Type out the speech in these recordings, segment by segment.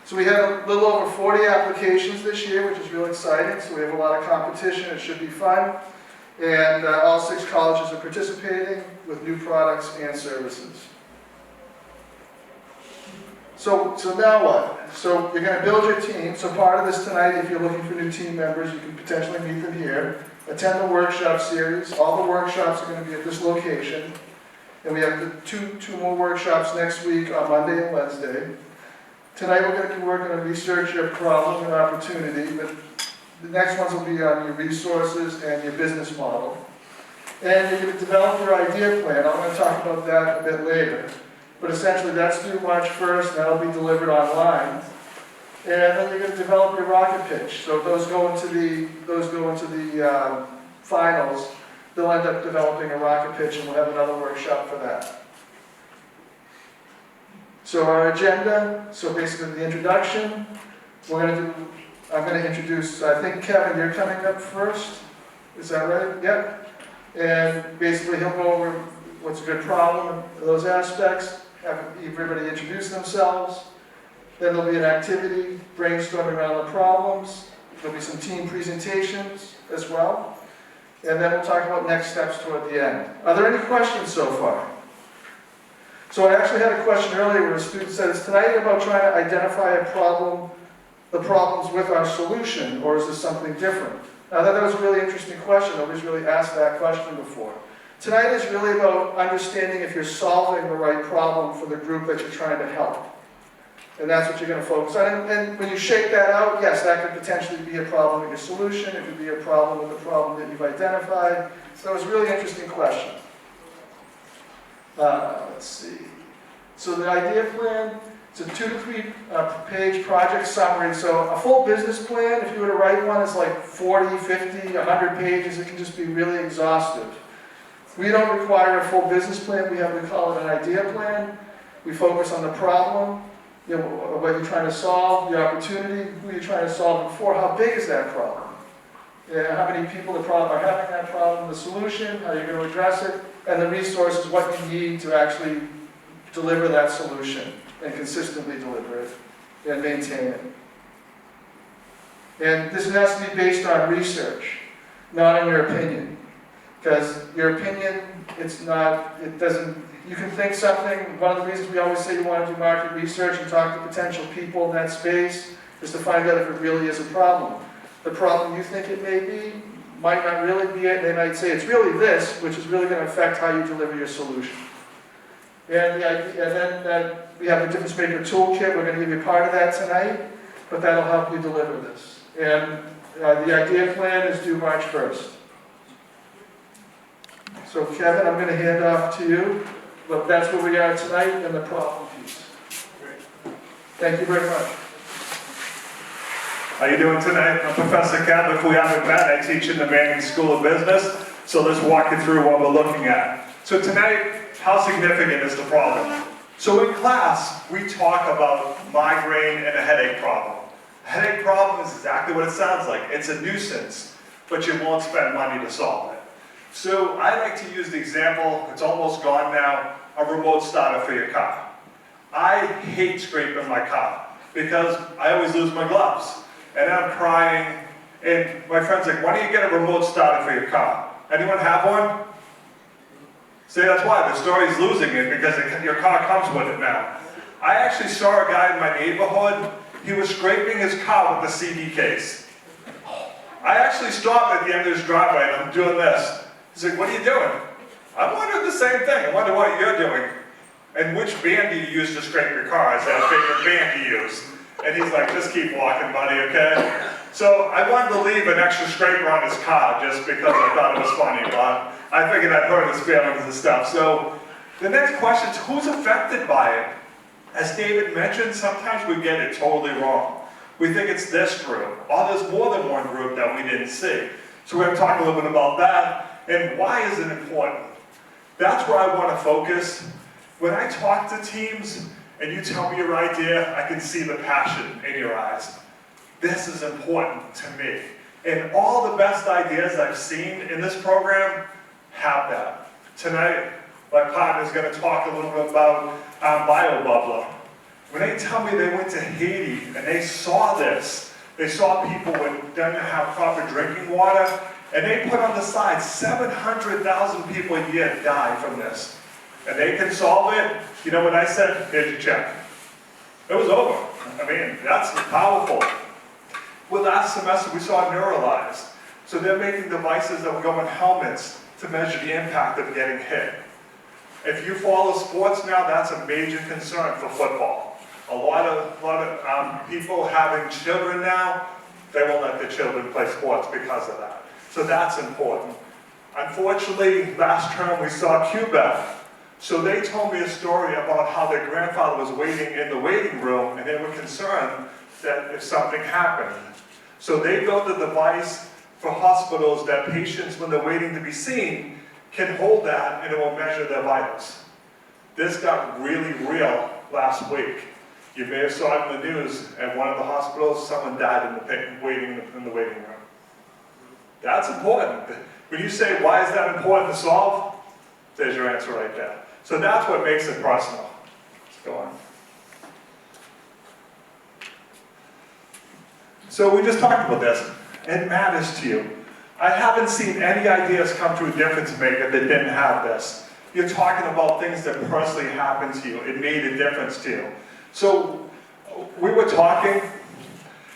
So we had a little over 40 applications this year, which is real exciting. So we have a lot of competition. It should be fun. And all 6 colleges are participating with new products and services. So now what? So you're going to build your team. So part of this tonight, if you're looking for new team members, you can potentially meet them here. Attend the workshop series. All the workshops are going to be at this location. And we have the two more workshops next week on Monday and Wednesday. Tonight we're going to be working on research your problem and opportunity, but the next ones will be on your resources and your business model. And you're going to develop your idea plan. I'm going to talk about that a bit later. But essentially that's due March 1st, and that'll be delivered online. And then you're going to develop your rocket pitch. So those go into the finals. They'll end up developing a rocket pitch, and we'll have another workshop for that. So our agenda, so basically the introduction, I'm going to introduce, I think Kevin, you're coming up first. Is that right? Yep. And basically he'll go over what's a good problem, those aspects, have everybody introduce themselves. Then there'll be an activity, brainstorming around the problems. There'll be some team presentations as well. And then we'll talk about next steps toward the end. Are there any questions so far? So I actually had a question earlier where a student said, is tonight about trying to identify a problem, the problems with our solution, or is this something different? Now that was a really interesting question. Nobody's really asked that question before. Tonight is really about understanding if you're solving the right problem for the group that you're trying to help. And that's what you're going to focus on. And when you shake that out, yes, that could potentially be a problem with your solution. It could be a problem with the problem that you've identified. So it was a really interesting question. Let's see. So the idea plan, it's a 2 to 3 page project summary. So a full business plan, if you were to write one, is like 40, 50, 100 pages. It can just be really exhaustive. We don't require a full business plan. We call it an idea plan. We focus on the problem, you know, what you're trying to solve, the opportunity, who you're trying to solve it for, how big is that problem? Yeah, how many people are having that problem, the solution, how you're going to address it, and the resources, what you need to actually deliver that solution and consistently deliver it and maintain it. And this has to be based on research, not on your opinion. Because your opinion, you can think something. One of the reasons we always say you want to do market research and talk to potential people in that space is to find out if it really is a problem. The problem you think it may be might not really be it. They might say it's really this, which is really going to affect how you deliver your solution. And then we have the Difference Maker Toolkit. We're going to give you part of that tonight, but that'll help you deliver this. And the idea plan is due March 1st. So Kevin, I'm going to hand off to you, but that's where we are tonight in the problem piece. Thank you very much. How are you doing tonight? I'm Professor Kevin. If we haven't met, I teach in the Manning School of Business. So let's walk you through what we're looking at. So tonight, how significant is the problem? So in class, we talk about migraine and a headache problem. A headache problem is exactly what it sounds like. It's a nuisance, but you won't spend money to solve it. So I like to use the example, it's almost gone now, a remote starter for your car. I hate scraping my car because I always lose my gloves. And I'm crying, and my friend's like, why don't you get a remote starter for your car? Anyone have one? See, that's why, the story's losing it because your car comes with it now. I actually saw a guy in my neighborhood, he was scraping his car with a CD case. I actually stopped at the end of his driveway and I'm doing this. He's like, what are you doing? I'm wondering the same thing. I wonder what you're doing. And which band do you use to scrape your car? I said, a favorite band to use. And he's like, just keep walking, buddy, okay? So I wanted to leave an extra scraper on his car just because I thought it was funny, but I figured I'd hurt his feelings and stuff. So the next question is, who's affected by it? As David mentioned, sometimes we get it totally wrong. We think it's this group, or there's more than one group that we didn't see. So we're going to talk a little bit about that. And why is it important? That's where I want to focus. When I talk to teams and you tell me your idea, I can see the passion in your eyes. This is important to me. And all the best ideas I've seen in this program have that. Tonight, my partner is going to talk a little bit about BioBubbler. When they tell me they went to Haiti and they saw this, they saw people who didn't have proper drinking water, and they put on the side 700,000 people a year die from this. And they can solve it. You know what I said? Here's your check. It was over. I mean, that's powerful. Well, last semester we saw Neuralize. So they're making devices that will go in helmets to measure the impact of getting hit. If you follow sports now, that's a major concern for football. A lot of people having children now, they won't let their children play sports because of that. So that's important. Unfortunately, last term we saw QBEF. So they told me a story about how their grandfather was waiting in the waiting room and they were concerned that if something happened. So they built a device for hospitals that patients, when they're waiting to be seen, can hold that and it will measure their vitals. This got really real last week. You may have saw it in the news, at one of the hospitals, someone died in the waiting room. That's important. When you say, why is that important to solve? There's your answer right there. So that's what makes it personal. Let's go on. So we just talked about this. It matters to you. I haven't seen any ideas come to a difference maker that didn't have this. You're talking about things that personally happened to you. It made a difference to you. So we were talking,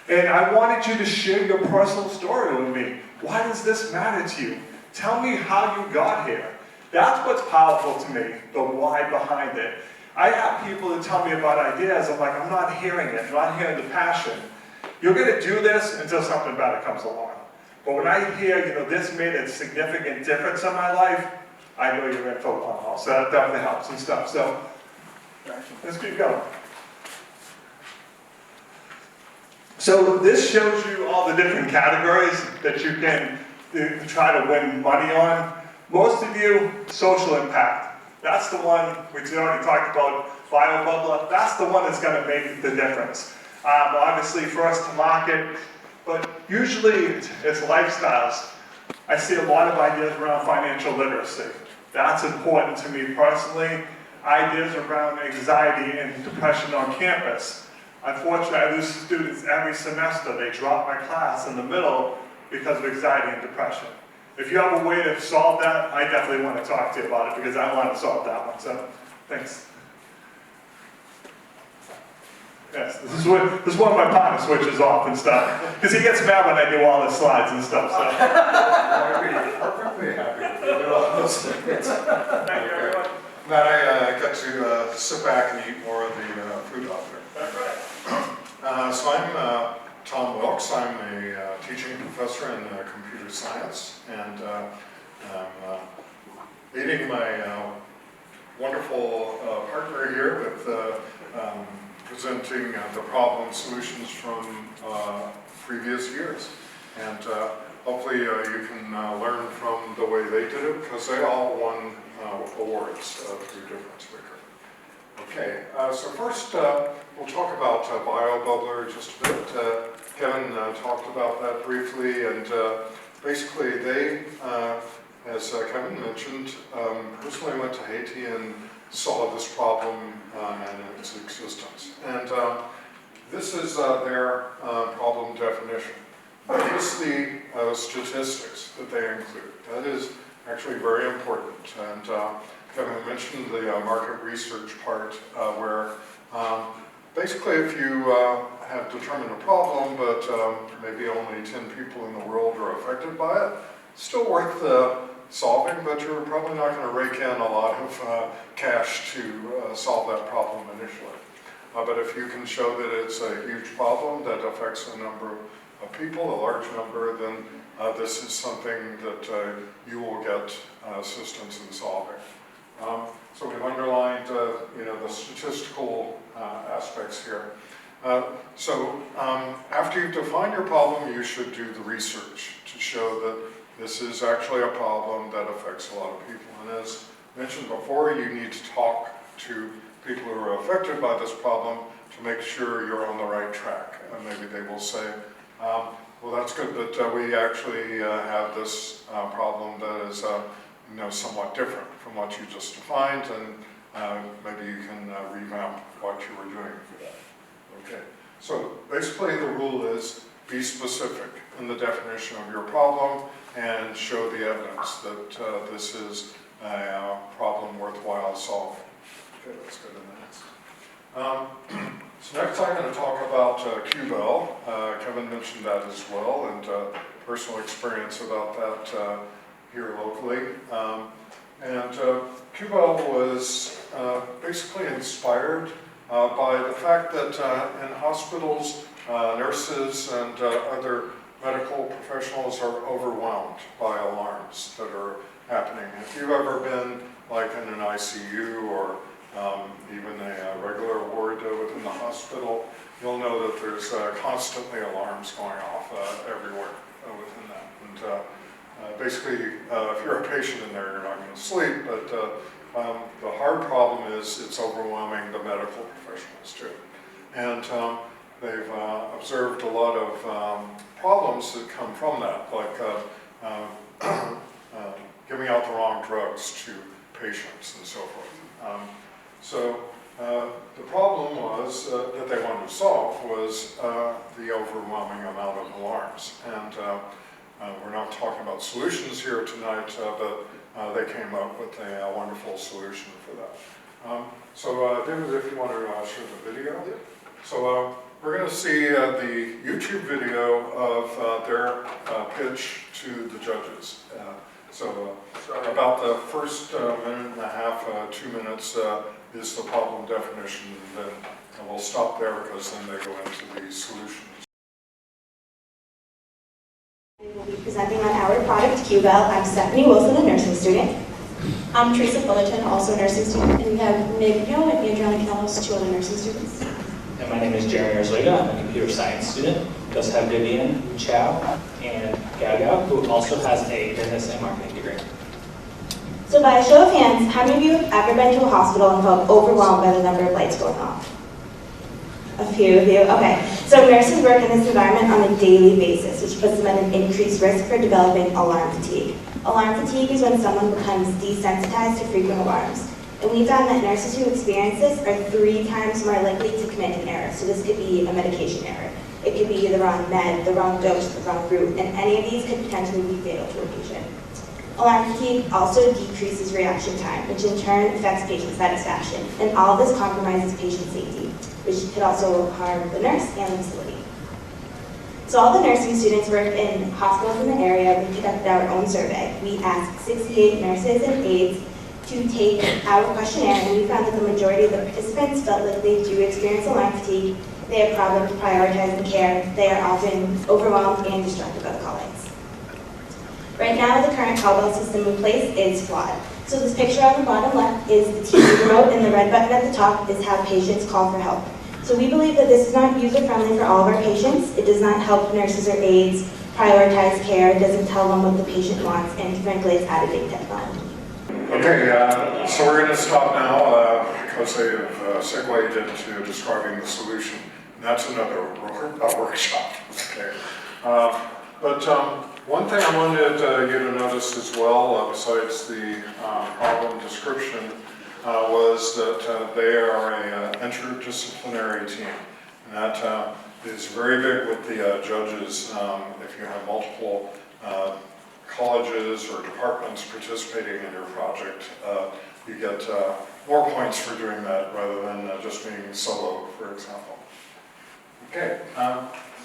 and I wanted you to share your personal story with me. Why does this matter to you? Tell me how you got here. That's what's powerful to me, the why behind it. I have people that tell me about ideas, I'm like, I'm not hearing it, I'm not hearing the passion. You're gonna do this until something better comes along. But when I hear, this made a significant difference in my life, I know you're in for a long haul. So that definitely helps and stuff. So let's keep going. So this shows you all the different categories that you can try to win money on. Most of you, social impact. That's the one we already talked about, BioBubbler. That's the one that's going to make the difference. Obviously, first to market, but usually it's lifestyles. I see a lot of ideas around financial literacy. That's important to me personally. Ideas around anxiety and depression on campus. Unfortunately, I lose students every semester. They drop my class in the middle because of anxiety and depression. If you have a way to solve that, I definitely want to talk to you about it because I want to solve that one. So, thanks. Yes, this is one of my partners switches off and stuff. Because he gets mad when I do all the slides and stuff. So. Perfectly happy to do all those things. Thank you, everyone. Glad I got to sit back and eat more of the food out there. That's right. So I'm Tom Wilkes. I'm a teaching professor in computer science, and I'm leading my wonderful partner here with presenting the problem solutions from previous years. And hopefully you can learn from the way they did it, because they all won awards through Difference Maker. Okay, so first we'll talk about BioBubbler just a bit. Kevin talked about that briefly, and basically they, as Kevin mentioned, personally went to Haiti and saw this problem and its existence. And this is their problem definition. Here's the statistics that they include. That is actually very important. And Kevin mentioned the market research part where basically if you have determined a problem, but maybe only 10 people in the world are affected by it, it's still worth solving, but you're probably not going to rake in a lot of cash to solve that problem initially. But if you can show that it's a huge problem that affects a number of people, a large number, then this is something that you will get assistance in solving. So we've underlined, the statistical aspects here. So after you've defined your problem, you should do the research to show that this is actually a problem that affects a lot of people. And as mentioned before, you need to talk to people who are affected by this problem to make sure you're on the right track. And maybe they will say, well, that's good, but we actually have this problem that is somewhat different from what you just defined, and maybe you can revamp what you were doing for that. Okay, so basically the rule is be specific in the definition of your problem and show the evidence that this is a problem worthwhile solving. Okay, let's go to the next. So next I'm going to talk about Q-Bell. Kevin mentioned that as well, and personal experience about that here locally. And Q-Bell was basically inspired by the fact that in hospitals, nurses and other medical professionals are overwhelmed by alarms that are happening. If you've ever been like in an ICU or even a regular ward within the hospital, you'll know that there's constantly alarms going off everywhere within that. And basically, if you're a patient in there, you're not going to sleep, but the hard problem is it's overwhelming the medical professionals too. And they've observed a lot of problems that come from that, like giving out the wrong drugs to patients and so forth. So the problem was that they wanted to solve was the overwhelming amount of alarms. And we're not talking about solutions here tonight, but they came up with a wonderful solution for that. So David, if you want to show the video. So we're going to see the YouTube video of their pitch to the judges. So about the first minute and a half, 2 minutes is the problem definition, and then we'll stop there because then they go into the solutions. We will be presenting on our product, Q-Bell. I'm Stephanie Wilson, a nursing student. I'm Teresa Fullerton, also a nursing student. And we have Meg Hill and Adriana Kellos, 2 other nursing students. And my name is Jeremy Arzuega. I'm a computer science student. We also have Vivian Chow and Gaga, who also has a business and marketing degree. So by a show of hands, how many of you have ever been to a hospital and felt overwhelmed by the number of lights going off? A few of you, okay. So nurses work in this environment on a daily basis, which puts them at an increased risk for developing alarm fatigue. Alarm fatigue is when someone becomes desensitized to frequent alarms. And we found that nurses who experience this are 3 times more likely to commit an error. So this could be a medication error. It could be the wrong med, the wrong dose, the wrong route, and any of these could potentially be fatal to a patient. Alarm fatigue also decreases reaction time, which in turn affects patient satisfaction. And all of this compromises patient safety, which could also harm the nurse and the facility. So all the nursing students work in hospitals in the area. We conducted our own survey. We asked 68 nurses and aides to take our questionnaire, and we found that the majority of the participants felt like they do experience alarm fatigue. They have problems prioritizing care. They are often overwhelmed and distracted by the call-ins. Right now, the current call-bell system in place is flawed. So this picture on the bottom left is the TV remote, and the red button at the top is how patients call for help. So we believe that this is not user-friendly for all of our patients. It does not help nurses or aides prioritize care. It doesn't tell them what the patient wants, and frankly, it's out-of-date technology. Okay, so we're going to stop now because they have segued into describing the solution. And that's another workshop. Okay. But one thing I wanted you to notice as well, besides the problem description, was that they are an interdisciplinary team. And that is very big with the judges. If you have multiple colleges or departments participating in your project, you get more points for doing that rather than just being solo, for example. Okay,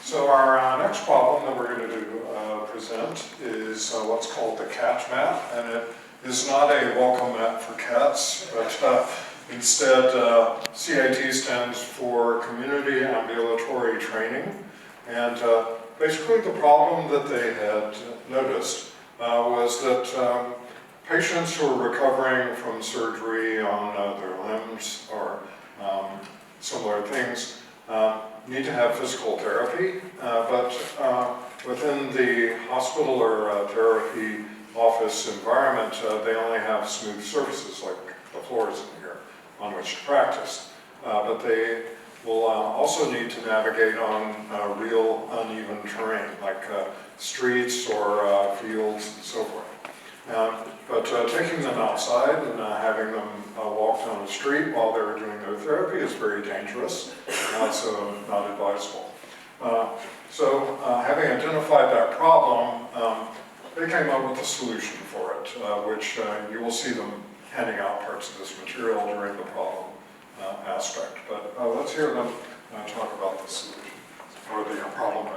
so our next problem that we're going to present is what's called the CAT map, and it is not a welcome mat for cats, but instead CIT stands for Community Ambulatory Training, and basically the problem that they had noticed was that patients who are recovering from surgery on their limbs or similar things need to have physical therapy, but within the hospital or therapy office environment, they only have smooth surfaces like the floors in here on which to practice. But they will also need to navigate on real uneven terrain like streets or fields and so forth. But taking them outside and having them walk down the street while they're doing their therapy is very dangerous, so not advisable. So having identified that problem, they came up with a solution for it, which you will see them handing out parts of this material during the problem aspect. But let's hear them talk about the solution, or the problem.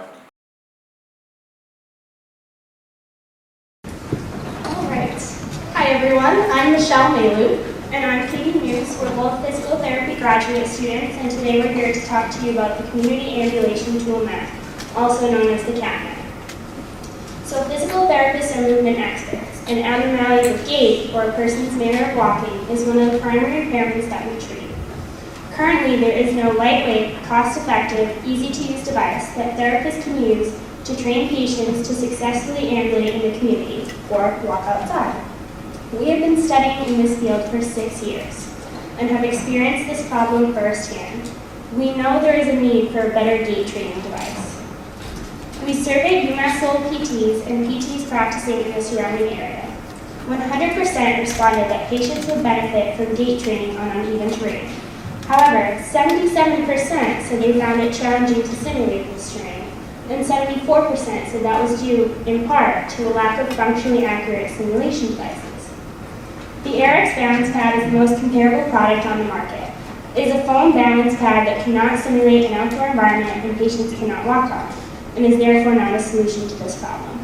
Alright. Hi everyone, I'm Michelle Malu. And I'm Katie Muse. We're both physical therapy graduate students, and today we're here to talk to you about the Community Ambulation Tool Mat, also known as the CAT-MAT. So physical therapists are movement experts, and abnormality of gait, or a person's manner of walking, is one of the primary impairments that we treat. Currently, there is no lightweight, cost-effective, easy-to-use device that therapists can use to train patients to successfully ambulate in the community or walk outside. We have been studying in this field for 6 years and have experienced this problem firsthand. We know there is a need for a better gait training device. We surveyed UMass Lowell PTs and PTs practicing in the surrounding area. 100% responded that patients would benefit from gait training on uneven terrain. However, 77% said they found it challenging to simulate this terrain, and 74% said that was due, in part, to a lack of functionally accurate simulation devices. The Airx Balance Pad is the most comparable product on the market. It is a foam balance pad that cannot simulate an outdoor environment and patients cannot walk on, and is therefore not a solution to this problem.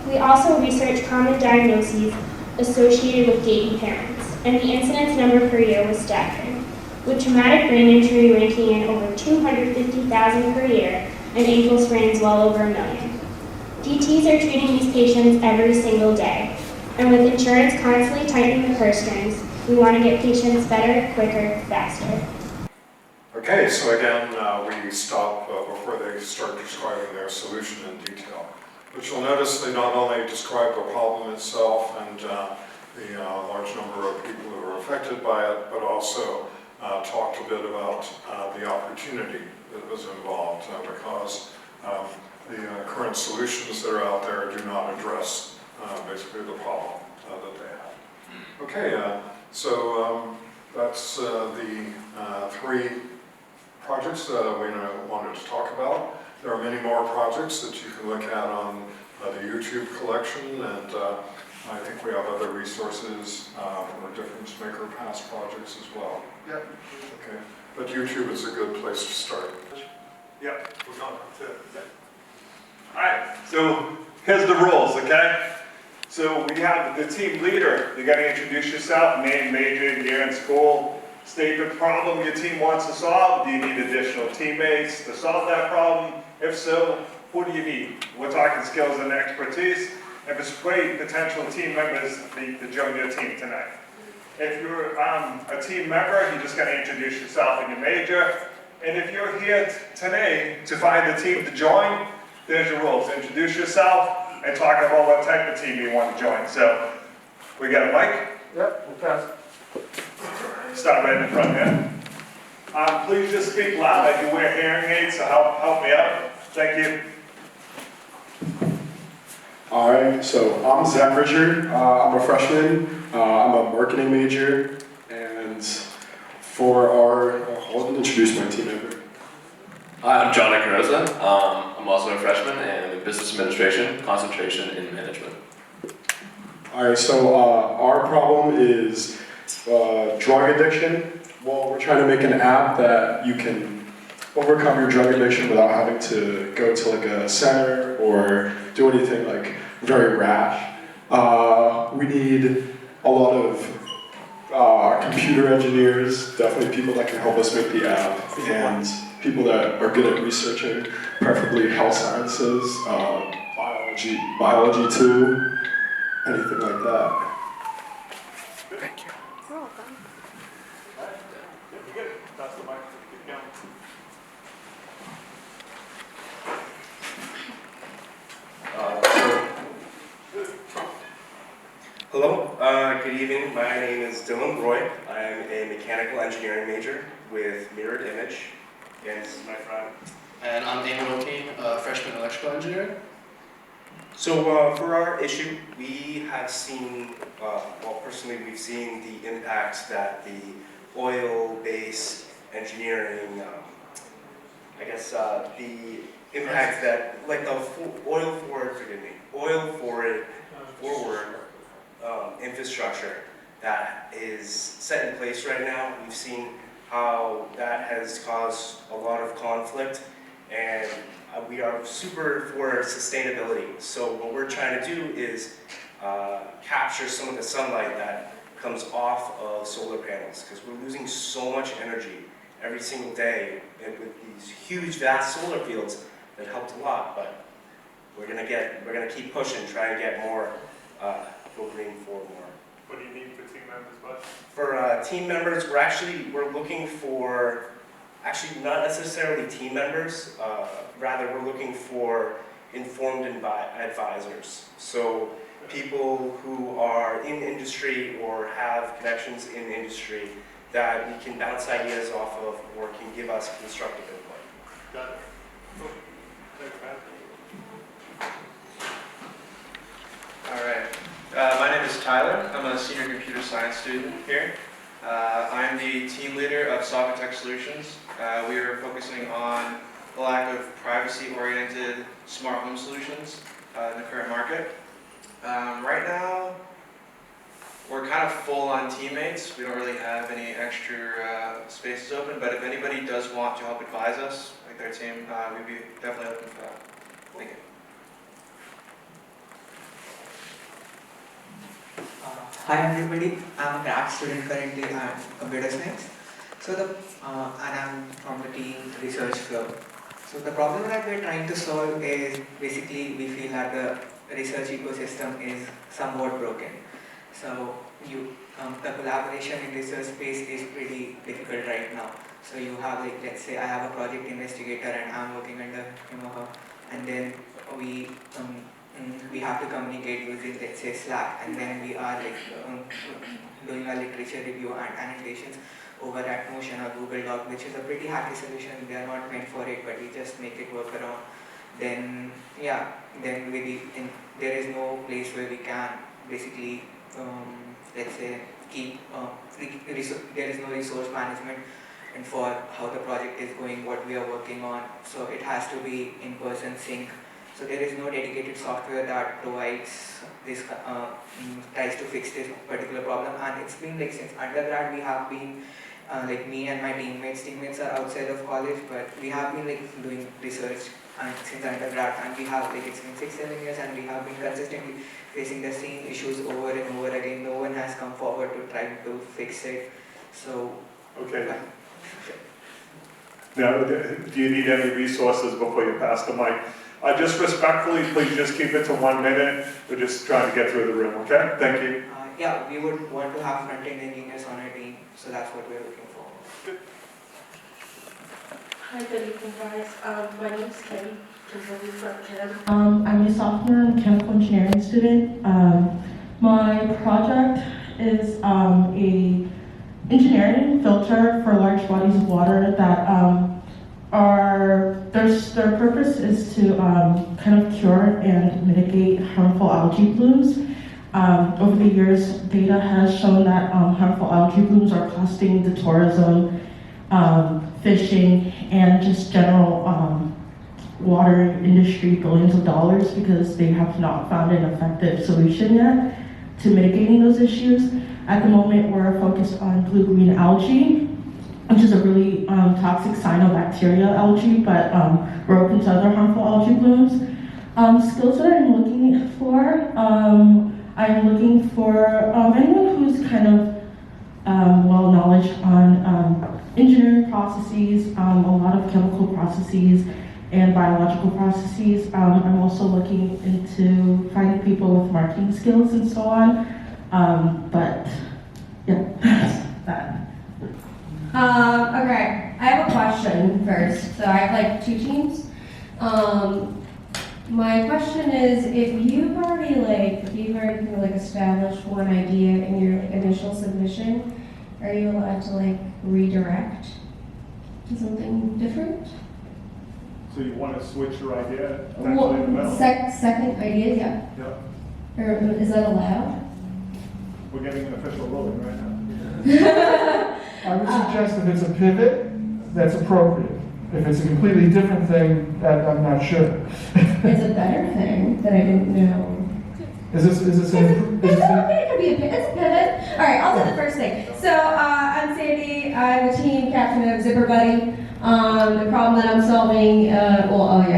We also researched common diagnoses associated with gait impairments, and the incidence number per year was staggering, with traumatic brain injury ranking in over 250,000 per year and ankle sprains well over 1 million. DTs are treating these patients every single day, and with insurance constantly tightening the purse strings, we want to get patients better, quicker, faster. Okay, so again, we stop before they start describing their solution in detail. But you'll notice they not only describe the problem itself and the large number of people who are affected by it, but also talked a bit about the opportunity that was involved because the current solutions that are out there do not address basically the problem that they have. Okay, so that's the 3 projects that we wanted to talk about. There are many more projects that you can look at on the YouTube collection, and I think we have other resources for different Maker Pass projects as well. Yep. Okay, but YouTube is a good place to start. Yep, we're going to. All right, so here's the rules, okay? So we have the team leader. You got to introduce yourself, name, major, year in school, state the problem your team wants to solve. Do you need additional teammates to solve that problem? If so, who do you need? We're talking skills and expertise, and persuade potential team members to join your team tonight. If you're a team member, you just got to introduce yourself and your major. And if you're here today to find a team to join, there's your rules. Introduce yourself and talk about what type of team you want to join. So, we got a mic? Yep, we'll pass. Start right in front here. Please just speak loud. I do wear hearing aids, so help me out. Thank you. All right, so I'm Zach Richard. I'm a freshman. I'm a marketing major, and for our, I'll introduce my team member. Hi, I'm John Carosa. I'm also a freshman and in business administration, concentration in management. All right, so our problem is drug addiction. Well, we're trying to make an app that you can overcome your drug addiction without having to go to like a center or do anything like very rash. We need a lot of computer engineers, definitely people that can help us make the app, and people that are good at researching, preferably health sciences, biology too, anything like that. Thank you. You're welcome. You're good. That's the mic. Keep going. Hello, good evening. My name is Dylan Roy. I'm a mechanical engineering major with Mirrored Image, and this is my friend. And I'm Damon O'Kane, freshman electrical engineer. So for our issue, we have seen, well, personally, we've seen the impact that the oil-based engineering, I guess the impact that, like the oil-forward infrastructure that is set in place right now. We've seen how that has caused a lot of conflict, and we are super for sustainability. So what we're trying to do is capture some of the sunlight that comes off of solar panels, because we're losing so much energy every single day, and with these huge, vast solar fields that helped a lot. But we're gonna keep pushing, try and get more, go green for more. What do you need for team members, bud? For team members, we're looking for, actually not necessarily team members, rather we're looking for informed advisors. So people who are in industry or have connections in industry that we can bounce ideas off of or can give us constructive input. Got it. Cool. Thanks, man. All right. My name is Tyler. I'm a senior computer science student here. I'm the team leader of Software Solutions. We are focusing on the lack of privacy-oriented smart home solutions in the current market. Right now, we're kind of full on teammates. We don't really have any extra spaces open, but if anybody does want to help advise us, like their team, we'd be definitely open for that. Thank you. Hi everybody, I'm a grad student currently at computer science. So and I'm from the team research club. So the problem that we're trying to solve is basically we feel that the research ecosystem is somewhat broken. So the collaboration in research space is pretty difficult right now. So you have, like, let's say I have a project investigator and I'm working under her, and then we have to communicate using, let's say, Slack, and then we are doing a literature review and annotations over at Notion or Google Doc, which is a pretty hacky solution. They are not meant for it, but we just make it work around. Then there is no place where we can basically, let's say, keep, there is no resource management and for how the project is going, what we are working on. So it has to be in-person sync. So there is no dedicated software that provides this, tries to fix this particular problem. And it's been like since undergrad we have been, like me and my teammates are outside of college, but we have been like doing research since undergrad, and we have like, it's been 6-7 years and we have been consistently facing the same issues over and over again. No one has come forward to try to fix it. So, okay. Now, do you need any resources before you pass the mic? Just respectfully, please just keep it to 1 minute. We're just trying to get through the room, okay? Thank you. Yeah, we would want to have front-end engineers on our team, so that's what we're looking for. Good. Hi, good evening, guys. My name is Kim from Kim. I'm a sophomore mechanical engineering student. My project is a engineering filter for large bodies of water that their purpose is to kind of cure and mitigate harmful algae blooms. Over the years, data has shown that harmful algae blooms are costing the tourism, fishing, and just general water industry billions of dollars because they have not found an effective solution yet to mitigating those issues. At the moment, we're focused on blue-green algae, which is a really toxic cyanobacteria algae, but we're open to other harmful algae blooms. Skills that I'm looking for, anyone who's kind of well knowledge on engineering processes, a lot of chemical processes and biological processes. I'm also looking into finding people with marketing skills and so on. But yeah, that's that. Okay, I have a question first. So I have like 2 teams. My question is, if you've already established one idea in your initial submission, are you allowed to redirect to something different? So you want to switch your idea potentially in the middle? Second idea, yeah. Yep. Or is that allowed? We're getting an official ruling right now. I would suggest if it's a pivot, that's appropriate. If it's a completely different thing, that I'm not sure. It's a better thing that I didn't know. Is this Okay, it could be a pivot. It's a pivot. All right, I'll do the first thing. So I'm Sandy. I'm the team captain of Zipper Buddy. The problem that I'm solving,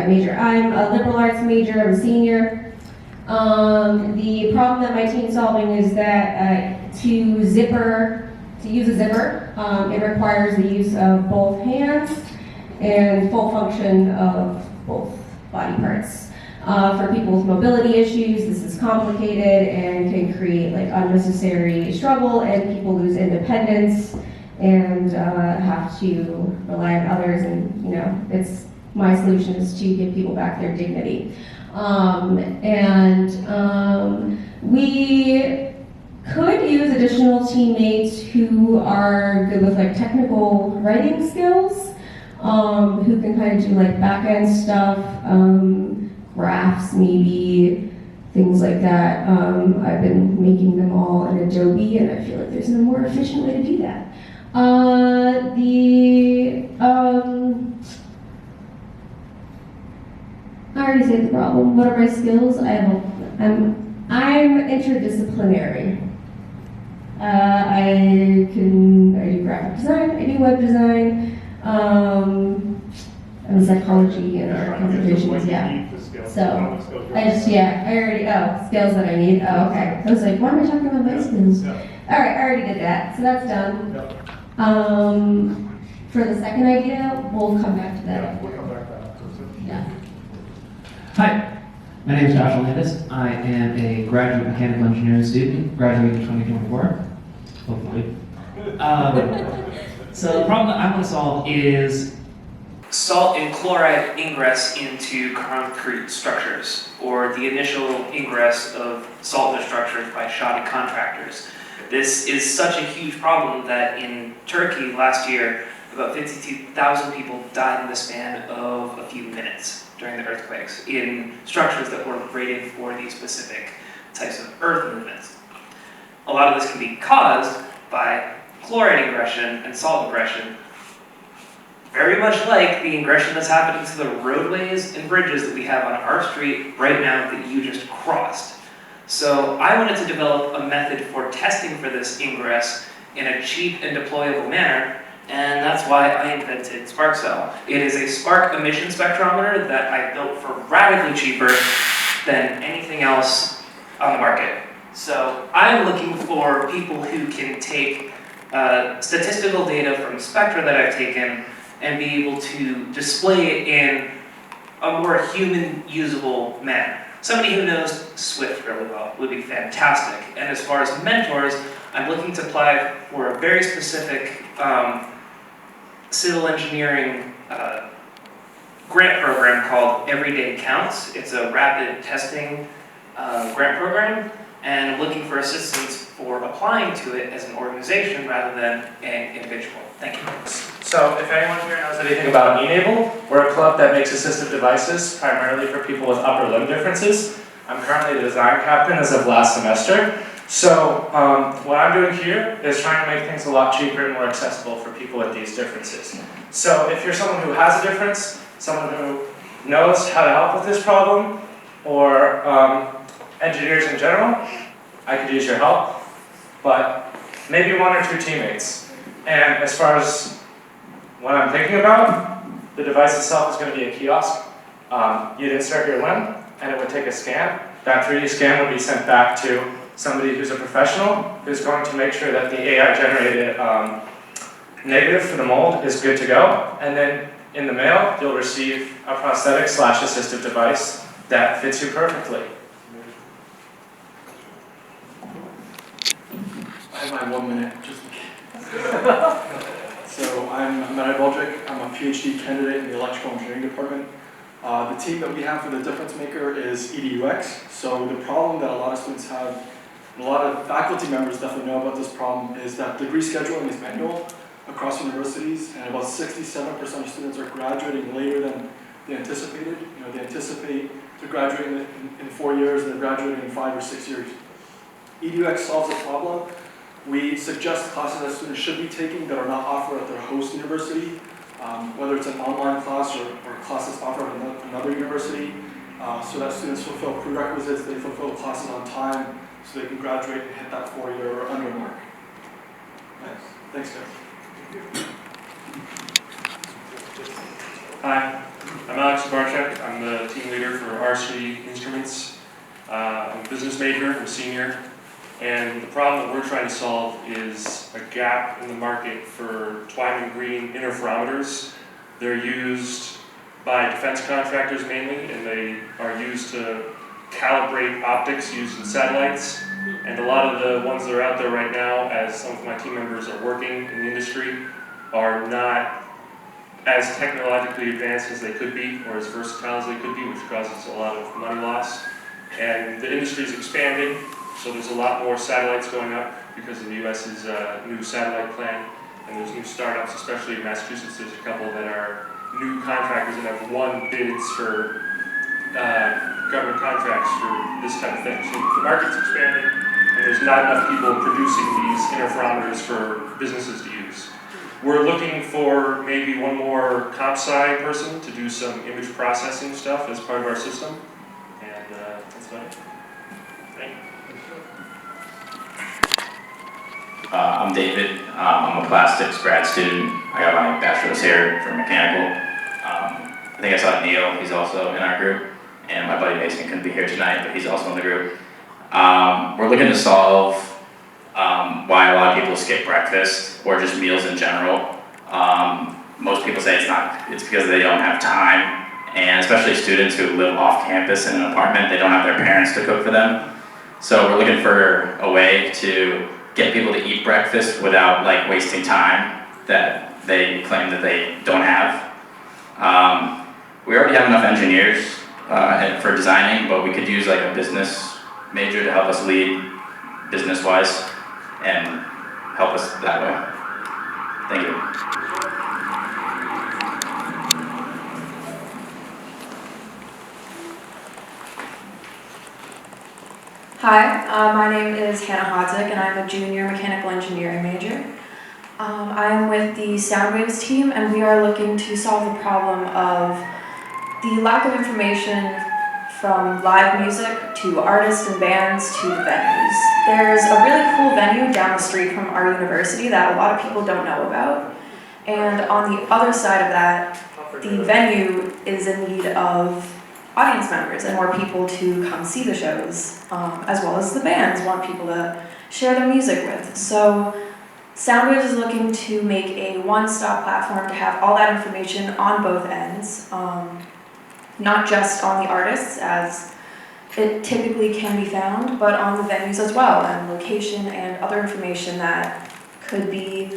major. I'm a liberal arts major. I'm a senior. The problem that my team's solving is that to use a zipper, it requires the use of both hands and full function of both body parts. For people with mobility issues, this is complicated and can create like unnecessary struggle, and people lose independence and have to rely on others. And my solution is to give people back their dignity. We could use additional teammates who are good with like technical writing skills, who can kind of do like back end stuff. Graphs, maybe, things like that. I've been making them all in Adobe, and I feel like there's no more efficient way to do that. I already said the problem. What are my skills? I'm interdisciplinary. I do graphic design, I do web design, I'm in psychology and art concentrations, yeah. So, skills that I need. Oh, okay. I was like, why am I talking about my skills? All right, I already did that, so that's done. For the second idea, we'll come back to that. We'll come back to that. Yeah. Hi, my name is Josh Landis. I am a graduate mechanical engineering student, graduating in 2024, hopefully. So the problem that I want to solve is salt and chloride ingress into concrete structures, or the initial ingress of salt into structures by shoddy contractors. This is such a huge problem that in Turkey last year, about 52,000 people died in the span of a few minutes during the earthquakes in structures that were rated for these specific types of earth movements. A lot of this can be caused by chloride ingression and salt ingression, very much like the ingression that's happening to the roadways and bridges that we have on our street right now that you just crossed. So I wanted to develop a method for testing for this ingress in a cheap and deployable manner, and that's why I invented SparkCell. It is a spark emission spectrometer that I built for radically cheaper than anything else on the market. So I'm looking for people who can take statistical data from spectra that I've taken and be able to display it in a more human usable manner. Somebody who knows Swift really well would be fantastic. And as far as mentors, I'm looking to apply for a very specific civil engineering grant program called Everyday Counts. It's a rapid testing grant program, and I'm looking for assistance for applying to it as an organization rather than an individual. Thank you. So if anyone here knows anything about Enable, we're a club that makes assistive devices primarily for people with upper limb differences. I'm currently the design captain as of last semester. So what I'm doing here is trying to make things a lot cheaper and more accessible for people with these differences. So if you're someone who has a difference, someone who knows how to help with this problem, or engineers in general, I could use your help, but maybe one or two teammates. And as far as what I'm thinking about, the device itself is going to be a kiosk. You'd insert your limb, and it would take a scan. That 3D scan would be sent back to somebody who's a professional, who's going to make sure that the AI-generated negative for the mold is good to go. And then in the mail, you'll receive a prosthetic/assistive device that fits you perfectly. I have my 1 minute, just So I'm Mehmet Boldrick. I'm a PhD candidate in the electrical engineering department. The team that we have for the difference maker is EDUX. So the problem that a lot of students have, and a lot of faculty members definitely know about this problem, is that degree scheduling is manual across universities, and about 67% of students are graduating later than they anticipated. They anticipate to graduate in 4 years and they're graduating in 5 or 6 years. EDUX solves the problem. We suggest classes that students should be taking that are not offered at their host university, whether it's an online class or classes offered at another university, so that students fulfill prerequisites, they fulfill classes on time, so they can graduate and hit that 4-year or under mark. Nice. Thanks, guys. Hi, I'm Alex Barchek. I'm the team leader for RC Instruments. I'm a business major, I'm a senior, and the problem that we're trying to solve is a gap in the market for Twyman Green interferometers. They're used by defense contractors mainly, and they are used to calibrate optics used in satellites. And a lot of the ones that are out there right now, as some of my team members are working in the industry, are not as technologically advanced as they could be, or as versatile as they could be, which causes a lot of money loss. And the industry is expanding, so there's a lot more satellites going up because of the U.S.'s new satellite plan, and there's new startups, especially in Massachusetts. There's a couple that are new contractors that have won bids for government contracts for this type of thing. So the market's expanding, and there's not enough people producing these interferometers for businesses to use. We're looking for maybe one more comp sci person to do some image processing stuff as part of our system, and that's about it. Thank you. I'm David. I'm a plastics grad student. I got my bachelor's here for mechanical. I think I saw Neil, he's also in our group, and my buddy Mason couldn't be here tonight, but he's also in the group. We're looking to solve why a lot of people skip breakfast or just meals in general. Most people say it's because they don't have time, and especially students who live off campus in an apartment, they don't have their parents to cook for them. So we're looking for a way to get people to eat breakfast without wasting time that they claim that they don't have. We already have enough engineers for designing, but we could use a business major to help us lead business-wise and help us that way. Thank you. Hi, my name is Hannah Hodzik, and I'm a junior mechanical engineering major. I'm with the Soundwaves team, and we are looking to solve the problem of the lack of information from live music to artists and bands to the venues. There's a really cool venue down the street from our university that a lot of people don't know about. And on the other side of that, the venue is in need of audience members and more people to come see the shows, as well as the bands want people to share their music with. So Soundwaves is looking to make a one-stop platform to have all that information on both ends, not just on the artists, as it typically can be found, but on the venues as well, and location and other information that could be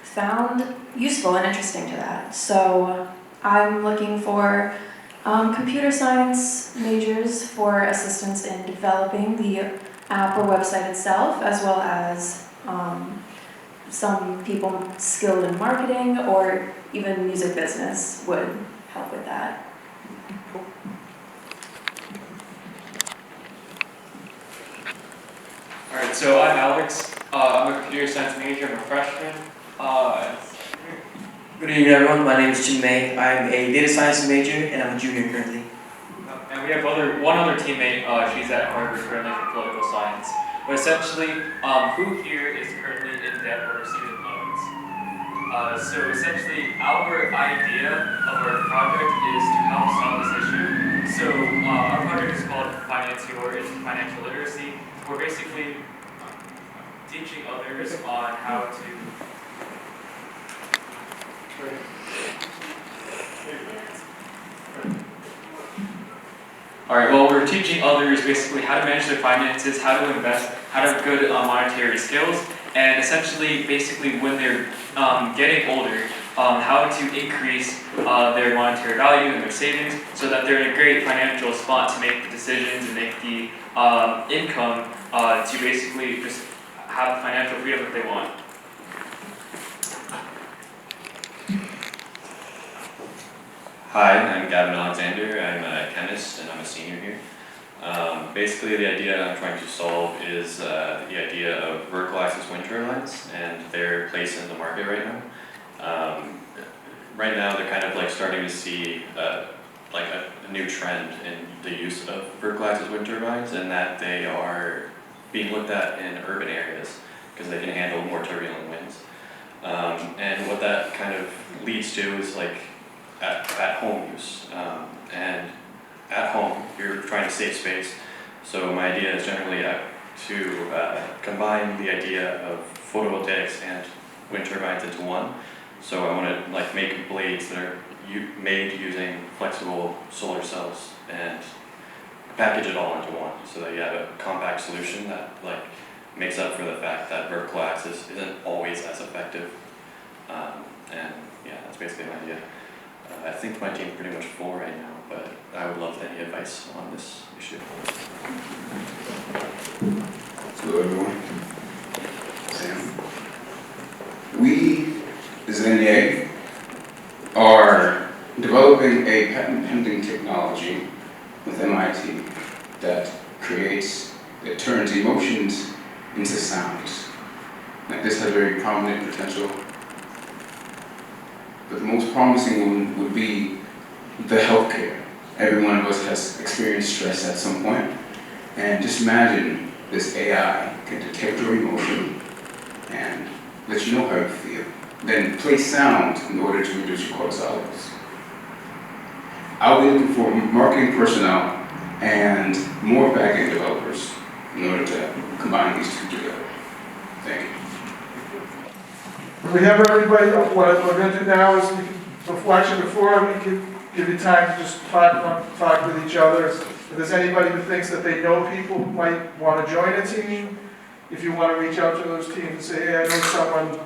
found useful and interesting to that. So I'm looking for computer science majors for assistance in developing the app or website itself, as well as some people skilled in marketing or even music business would help with that. Alright, so I'm Alex. I'm a computer science major. I'm a freshman. Good evening, everyone. My name is Jin Mei. I'm a data science major, and I'm a junior currently. And we have one other teammate. She's at Harvard currently for political science. But essentially, who here is currently in debt or student loans? So essentially, our idea of our project is to help solve this issue. So our project is called Finance Your, it's financial literacy. We're basically teaching others on how to. Alright, well, we're teaching others basically how to manage their finances, how to invest, how to have good monetary skills, and essentially, basically, when they're getting older, how to increase their monetary value and their savings so that they're in a great financial spot to make the decisions and make the income to basically just have financial freedom that they want. Hi, I'm Gavin Alexander. I'm a chemist and I'm a senior here. Basically, the idea I'm trying to solve is the idea of vertical axis wind turbines and their place in the market right now. Right now, they're kind of like starting to see like a new trend in the use of vertical axis wind turbines, and that they are being looked at in urban areas because they can handle more turbulent winds. And what that kind of leads to is like at home use. And at home, you're trying to save space. So my idea is generally to combine the idea of photovoltaics and wind turbines into one. So I want to like make blades that are made using flexible solar cells and package it all into one, so that you have a compact solution that like makes up for the fact that vertical axis isn't always as effective. And yeah, that's basically my idea. I think my team's pretty much full right now, but I would love any advice on this issue. Hello everyone. Sam. We, as an NEA, are developing a patent pending technology with MIT that turns emotions into sounds. Like this has very prominent potential. But the most promising one would be the healthcare. Every one of us has experienced stress at some point. And just imagine this AI can detect your emotion and let you know how you feel. Then play sound in order to reduce your cortisol levels. I'll be looking for marketing personnel and more back-end developers in order to combine these two together. Thank you. We have everybody, what we're going to do now is, before we can give you time to just talk with each other. If there's anybody who thinks that they know people who might want to join a team, if you want to reach out to those teams and say, hey, I know someone,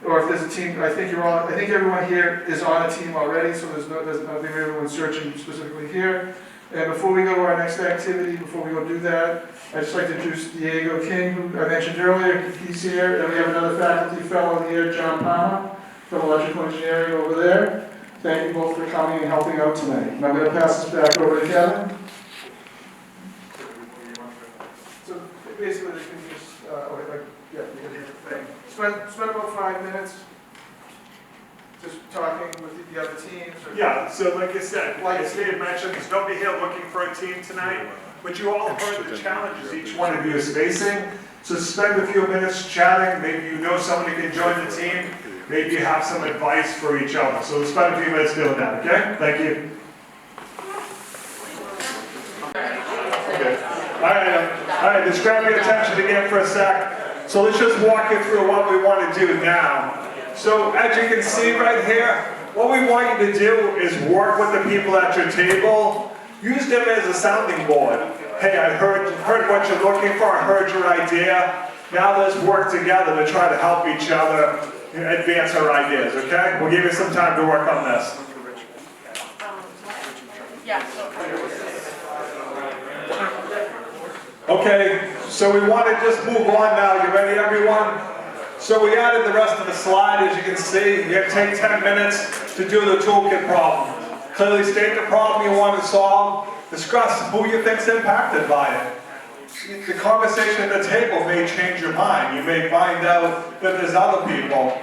or if there's a team, I think everyone here is on a team already, so there's nothing everyone's searching specifically here. And before we go to our next activity, before we go do that, I'd just like to introduce Diego King, who I mentioned earlier. He's here, and we have another faculty fellow here, John Palmer, from electrical engineering over there. Thank you both for coming and helping out tonight. And I'm going to pass this back over to Kevin. So basically, they can just, you can hear the thing. Spend about 5 minutes just talking with the other teams. Yeah, so like I said, as Dave mentioned, there's nobody here looking for a team tonight, but you all heard the challenges each one of you is facing. So spend a few minutes chatting. Maybe you know somebody can join the team. Maybe you have some advice for each other. So spend a few minutes doing that, okay? Thank you. Okay. All right, just grab your attention again for a sec. So let's just walk you through what we want to do now. So as you can see right here, what we want you to do is work with the people at your table. Use them as a sounding board. Hey, I heard what you're looking for, I heard your idea. Now let's work together to try to help each other advance our ideas, okay? We'll give you some time to work on this. Okay, so we want to just move on now. You ready, everyone? So we added the rest of the slide, as you can see. You're going to take 10 minutes to do the toolkit problem. Clearly state the problem you want to solve. Discuss who you think's impacted by it. The conversation at the table may change your mind. You may find out that there's other people.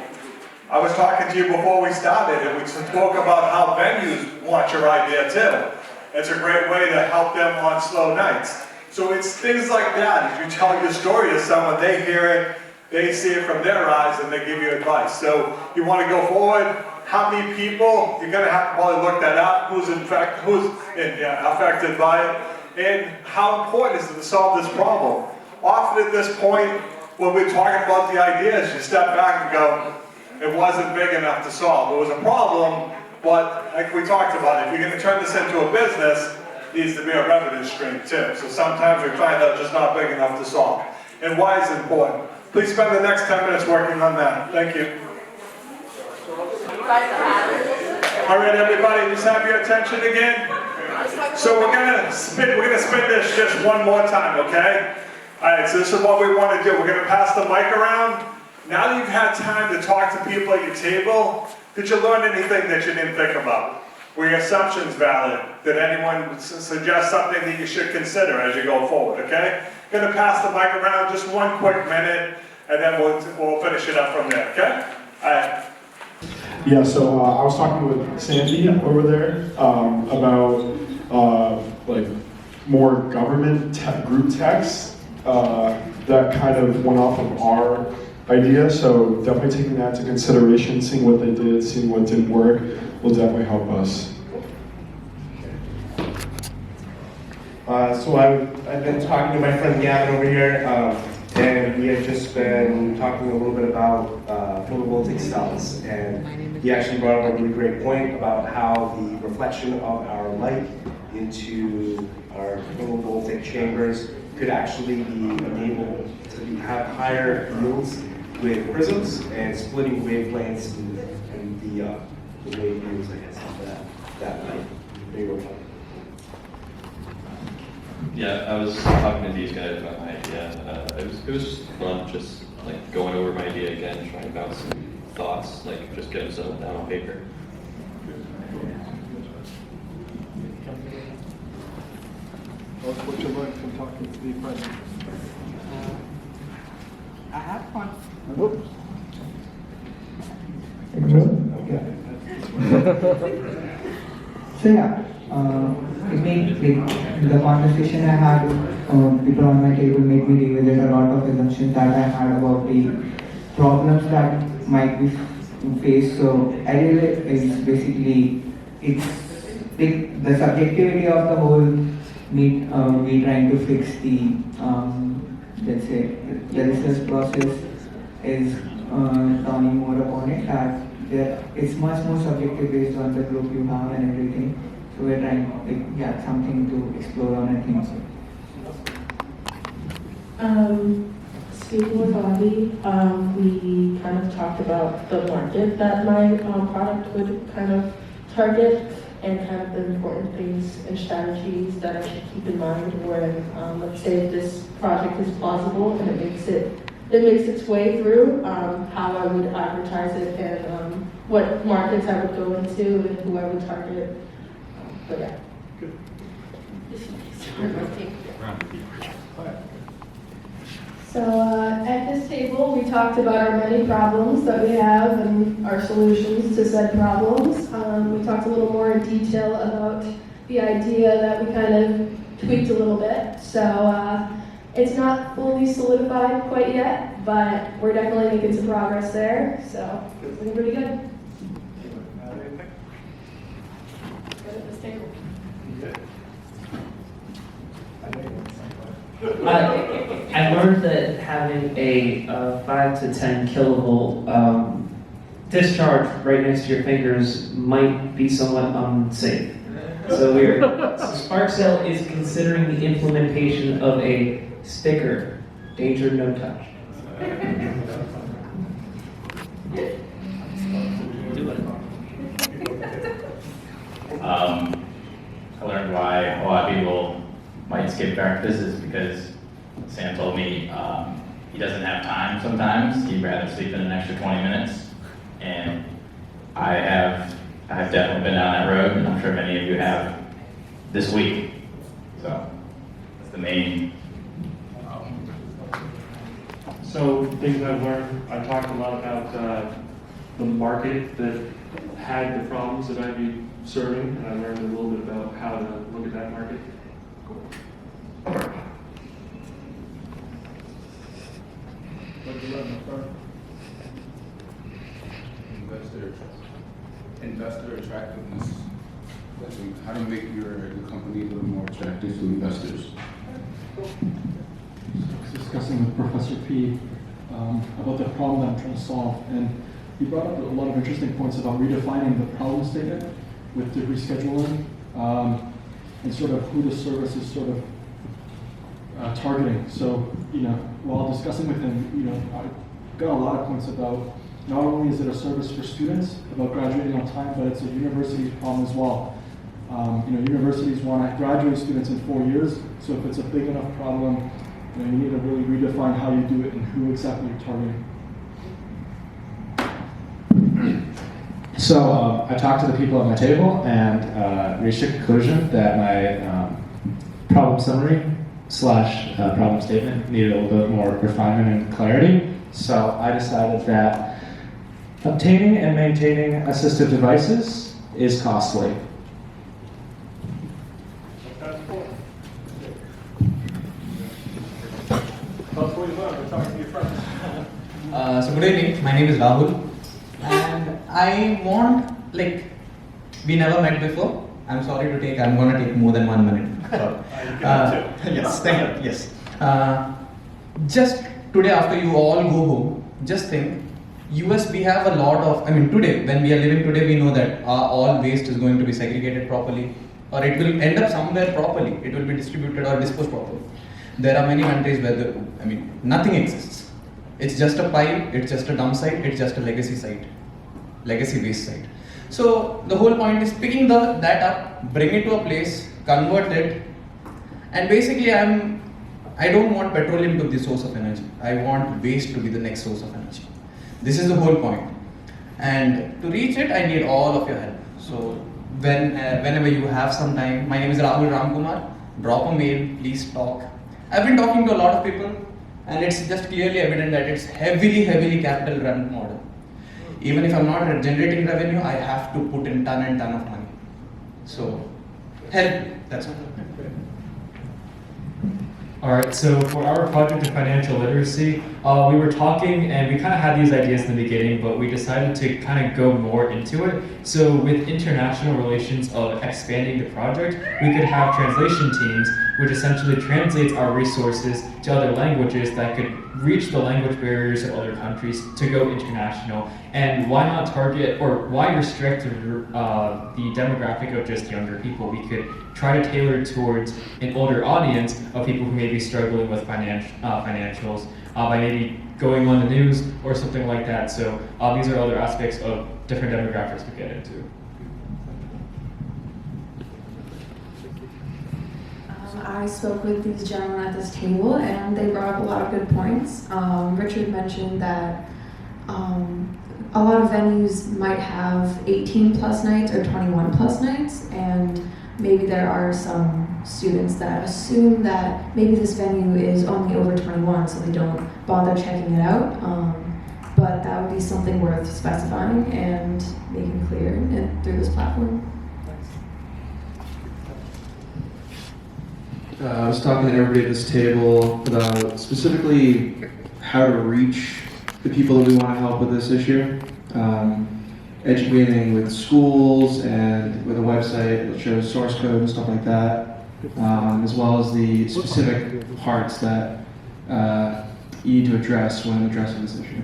I was talking to you before we started, and we spoke about how venues want your idea too. It's a great way to help them on slow nights. So it's things like that. As you tell your story to someone, they hear it, they see it from their eyes, and they give you advice. So you want to go forward. How many people? You're going to have to probably look that up. Who's affected by it, and how important is it to solve this problem? Often at this point, when we're talking about the ideas, you step back and go, it wasn't big enough to solve. It was a problem, but like we talked about, if you're going to turn this into a business, it needs to be a revenue stream too. So sometimes we find out just not big enough to solve. And why is it important? Please spend the next 10 minutes working on that. Thank you. All right, everybody, just have your attention again. So we're gonna spin this just one more time, okay? All right, so this is what we want to do. We're gonna pass the mic around. Now that you've had time to talk to people at your table, did you learn anything that you didn't think about? Were your assumptions valid? Did anyone suggest something that you should consider as you go forward, okay? Gonna pass the mic around just one quick minute, and then we'll finish it up from there, okay? All right. Yeah, so I was talking with Sandy over there about like more government group texts that kind of went off of our idea. So definitely taking that into consideration, seeing what they did, seeing what didn't work, will definitely help us. So I've been talking to my friend Gavin over here, and we have just been talking a little bit about photovoltaic cells. And he actually brought up a really great point about how the reflection of our light into our photovoltaic chambers could actually be enabled to have higher yields with prisms and splitting wavelengths and the wave yields, I guess, of that light. There you go. Yeah, I was talking to these guys about my idea. It was just fun, just like going over my idea again, trying to bounce some thoughts, like just get them settled down on paper. What you learned from talking to the president? I have fun. Whoops. So yeah, it made the conversation I had with people on my table made me revisit a lot of assumptions that I had about the problems that might be faced. So ideally is basically it's the subjectivity of the whole we trying to fix the let's say the research process is turning more upon it that it's much more subjective based on the group you have and everything. So we're trying to something to explore on, I think. Speaking with Avi, we kind of talked about the market that my product would kind of target and kind of the important things and strategies that I should keep in mind when, let's say, if this project is plausible and it makes its way through, how I would advertise it and what markets I would go into and who I would target. But yeah. Good. So at this table, we talked about our many problems that we have and our solutions to said problems. We talked a little more in detail about the idea that we kind of tweaked a little bit. So it's not fully solidified quite yet, but we're definitely making some progress there. So it's looking pretty good. At this table. I learned that having a 5 to 10 kilovolt discharge right next to your fingers might be somewhat unsafe. So SparkCell is considering the implementation of a sticker, danger no touch. I learned why a lot of people might skip breakfast is because Sam told me he doesn't have time sometimes. He'd rather sleep in an extra 20 minutes. And I've definitely been down that road, and I'm sure many of you have this week. So that's the main. So things I've learned, I talked a lot about the market that had the problems that I'd be serving, and I learned a little bit about how to look at that market. What did you learn from? Investor attractiveness. How to make your company a little more attractive to investors. Discussing with Professor P about the problem that I'm trying to solve, and he brought up a lot of interesting points about redefining the problem statement with the rescheduling and sort of who the service is sort of targeting. So, while discussing with him, I got a lot of points about not only is it a service for students about graduating on time, but it's a university problem as well. Universities want to graduate students in 4 years, so if it's a big enough problem, you need to really redefine how you do it and who exactly you're targeting. So I talked to the people at my table and reached a conclusion that my problem summary / problem statement needed a little bit more refinement and clarity. So I decided that obtaining and maintaining assistive devices is costly. So good evening, my name is Rahul, and I want, we never met before. I'm sorry to take, I'm going to take more than 1 minute. So, yes, thank you, yes. Just today after you all go home, just think, US we have a lot of, today, when we are living today, we know that all waste is going to be segregated properly, or it will end up somewhere properly, it will be distributed or disposed properly. There are many countries where nothing exists. It's just a pipe, it's just a dump site, it's just a legacy site, legacy waste site. So the whole point is picking that up, bring it to a place, convert it, and basically I don't want petroleum to be the source of energy. I want waste to be the next source of energy. This is the whole point. And to reach it, I need all of your help. So whenever you have some time, my name is Rahul Ramkumar, drop a mail, please talk. I've been talking to a lot of people, and it's just clearly evident that it's heavily capital run model. Even if I'm not generating revenue, I have to put in ton and ton of money. So help, that's all. Alright, so for our project of financial literacy, we were talking and we kind of had these ideas in the beginning, but we decided to kind of go more into it. So with international relations of expanding the project, we could have translation teams, which essentially translates our resources to other languages that could reach the language barriers of other countries to go international. And why not target, or why restrict the demographic of just younger people? We could try to tailor towards an older audience of people who may be struggling with financials by maybe going on the news or something like that. So these are other aspects of different demographics we get into. I spoke with these gentlemen at this table and they brought up a lot of good points. Richard mentioned that a lot of venues might have 18 plus nights or 21 plus nights, and maybe there are some students that assume that maybe this venue is only over 21, so they don't bother checking it out. But that would be something worth specifying and making clear through this platform. I was talking to everybody at this table about specifically how to reach the people that we want to help with this issue. Educating with schools and with a website that shows source code and stuff like that, as well as the specific parts that you need to address when addressing this issue.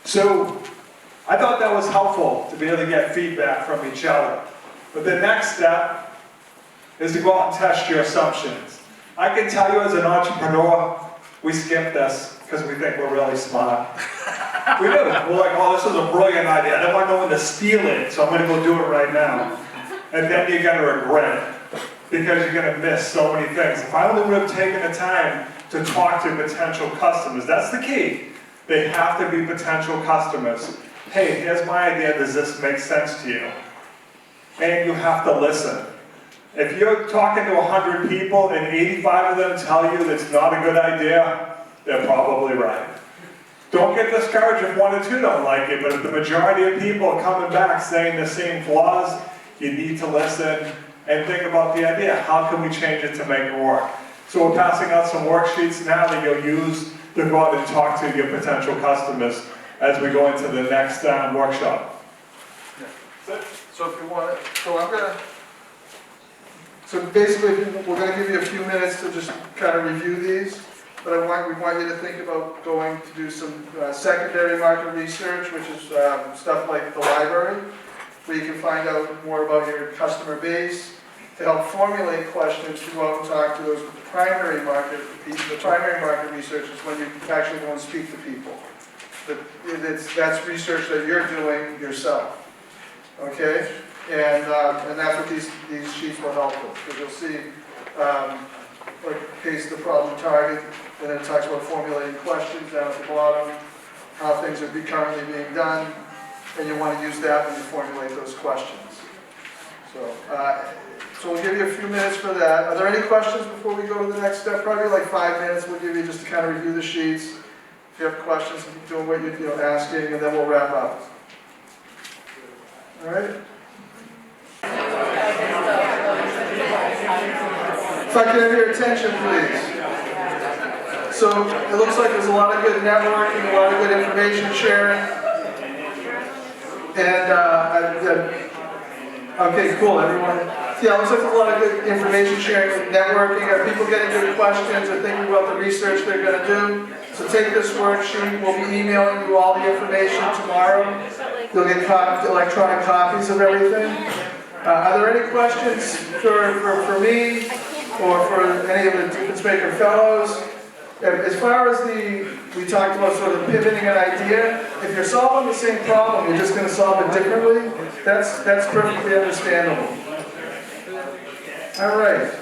So I thought that was helpful to be able to get feedback from each other. But the next step is to go out and test your assumptions. I can tell you as an entrepreneur, we skip this because we think we're really smart. We do. We're like, oh, this is a brilliant idea. I don't want no one to steal it, so I'm going to go do it right now. And then you're going to regret it because you're going to miss so many things. If I only would have taken the time to talk to potential customers, that's the key. They have to be potential customers. Hey, here's my idea. Does this make sense to you? And you have to listen. If you're talking to 100 people and 85 of them tell you it's not a good idea, they're probably right. Don't get discouraged if 1 or 2 don't like it, but if the majority of people are coming back saying the same flaws, you need to listen and think about the idea. How can we change it to make it work? So we're passing out some worksheets now that you'll use to go out and talk to your potential customers as we go into the next workshop. So if you want, so basically we're going to give you a few minutes to just kind of review these, but we want you to think about going to do some secondary market research, which is stuff like the library, where you can find out more about your customer base. To help formulate questions, to go out and talk to those primary market. The primary market research is when you actually go and speak to people. That's research that you're doing yourself. Okay, and that's what these sheets will help with, because you'll see, like, paste the problem target, and then it talks about formulating questions down at the bottom, how things are currently being done, and you want to use that when you formulate those questions. So we'll give you a few minutes for that. Are there any questions before we go to the next step? Probably like 5 minutes we'll give you just to kind of review the sheets. If you have questions, keep doing what you're asking, and then we'll wrap up. All right? If I can have your attention, please. So it looks like there's a lot of good networking, a lot of good information sharing. And okay, cool, everyone. Yeah, it looks like there's a lot of good information sharing, networking. Are people getting good questions or thinking about the research they're going to do? So take this worksheet. We'll be emailing you all the information tomorrow. You'll get electronic copies of everything. Are there any questions for me or for any of the Difference Maker Fellows? As far as we talked about sort of pivoting an idea, if you're solving the same problem, you're just going to solve it differently, that's perfectly understandable. All right.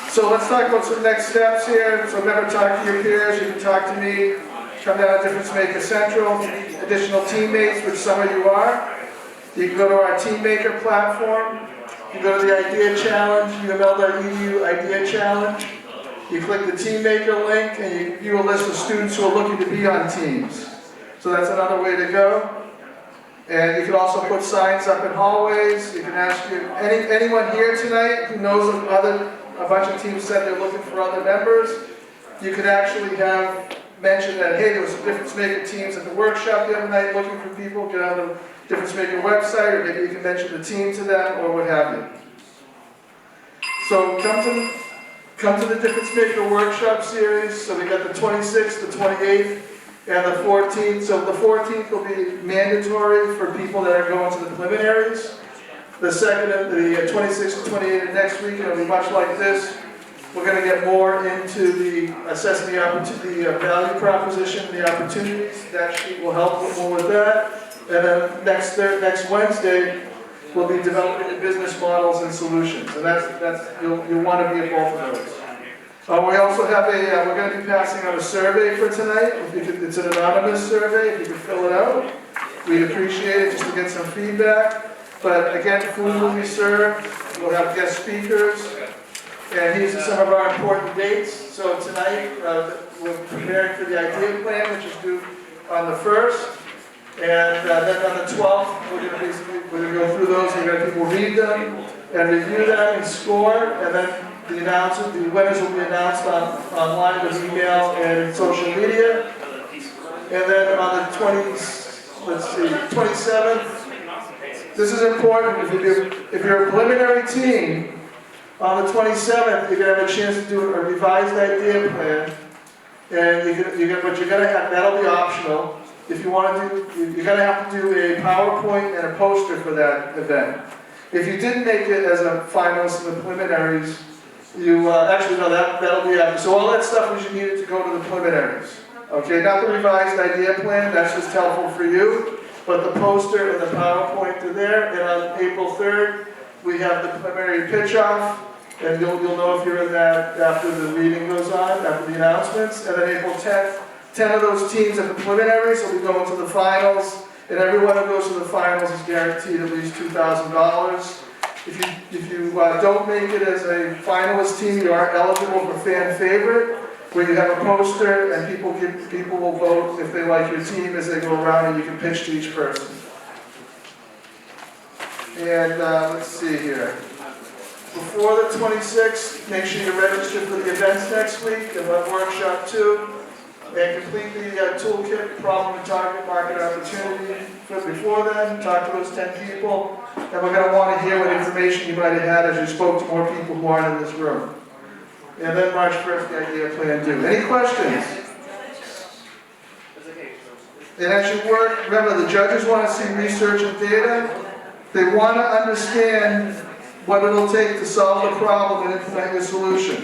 So let's talk about some next steps here. So remember, talk to your peers, you can talk to me, come down to Difference Maker Central, additional teammates, which some of you are. You can go to our TeamMaker platform, you can go to the Idea Challenge, UML.edu Idea Challenge. You click the TeamMaker link and you view a list of students who are looking to be on teams. So that's another way to go. And you can also put signs up in hallways. You can ask anyone here tonight who knows of a bunch of teams said they're looking for other members. You could actually have mentioned that, hey, there was some Difference Maker teams at the workshop the other night looking for people. Get on the Difference Maker website, or maybe you can mention the team to them, or what have you. So come to the Difference Maker workshop series. So we got the 26th, the 28th, and the 14th. So the 14th will be mandatory for people that are going to the preliminaries. The 26th and 28th of next week, it'll be much like this. We're going to get more into the assessing the opportunity, the value proposition, the opportunities. That sheet will help more with that. And then next Wednesday, we'll be developing the business models and solutions. And you'll want to be at both of those. We also have we're going to be passing out a survey for tonight. It's an anonymous survey. If you could fill it out, we'd appreciate it just to get some feedback. But again, food will be served. We'll have guest speakers. And these are some of our important dates. So tonight, we're preparing for the idea plan, which is due on the 1st. And then on the 12th, we're going to go through those. We're going to have people read them and review them and score. And then the winners will be announced online with email and social media. And then on the 27th, this is important. If you're a preliminary team, on the 27th, you're going to have a chance to do a revised idea plan. And but you're going to have, that'll be optional. If you want to do, you're going to have to do a PowerPoint and a poster for that event. If you didn't make it as a finalist in the preliminaries, that'll be after. So all that stuff we should need to go to the preliminaries. Okay, not the revised idea plan, that's just helpful for you. But the poster and the PowerPoint are there. And on April 3rd, we have the preliminary pitch-off. And you'll know if you're in that after the meeting goes on, after the announcements. And then April 10th, 10 of those teams at the preliminaries will be going to the finals. And everyone who goes to the finals is guaranteed at least $2,000. If you don't make it as a finalist team, you are eligible for fan favorite, where you have a poster and people will vote if they like your team as they go around, and you can pitch to each person. And let's see here. Before the 26th, make sure you register for the events next week and run workshop 2. And complete the toolkit, problem and target market opportunity. Before then, talk to those 10 people. And we're going to want to hear what information you might have had as you spoke to more people who aren't in this room. And then March 1st, the idea plan due. Any questions? And as you work, remember the judges want to see research and data. They want to understand what it'll take to solve the problem and implement your solution.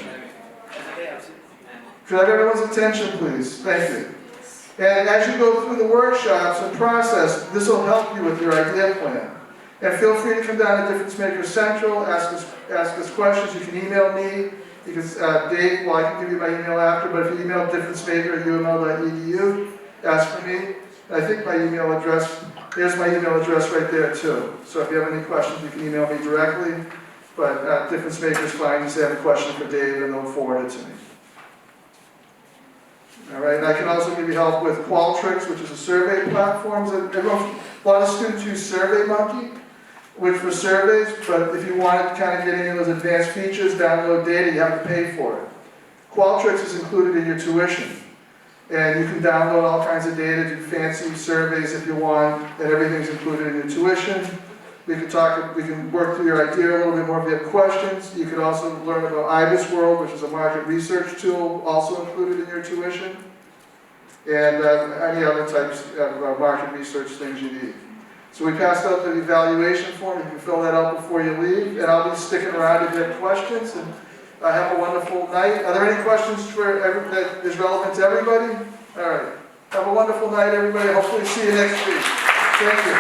Could I have everyone's attention, please? Thank you. And as you go through the workshops and process, this will help you with your idea plan. And feel free to come down to Difference Maker Central, ask us questions. You can email me. You can, Dave, well, I can give you my email after, but if you email differencemaker@uml.edu, ask for me. I think my email address Here's my email address right there too. So if you have any questions, you can email me directly. But Difference Maker's fine, just have a question for Dave and they'll forward it to me. All right, and I can also give you help with Qualtrics, which is a survey platform. A lot of students use SurveyMonkey, which for surveys, but if you want to kind of get into those advanced features, download data, you have to pay for it. Qualtrics is included in your tuition. And you can download all kinds of data, do fancy surveys if you want, and everything's included in your tuition. We can work through your idea a little bit more if you have questions. You could also learn about IBIS World, which is a market research tool, also included in your tuition. And any other types of market research things you need. So we passed out the evaluation form. You can fill that out before you leave. And I'll be sticking around if you have questions. And have a wonderful night. Are there any questions that is relevant to everybody? All right. Have a wonderful night, everybody. Hopefully see you next week. Thank you.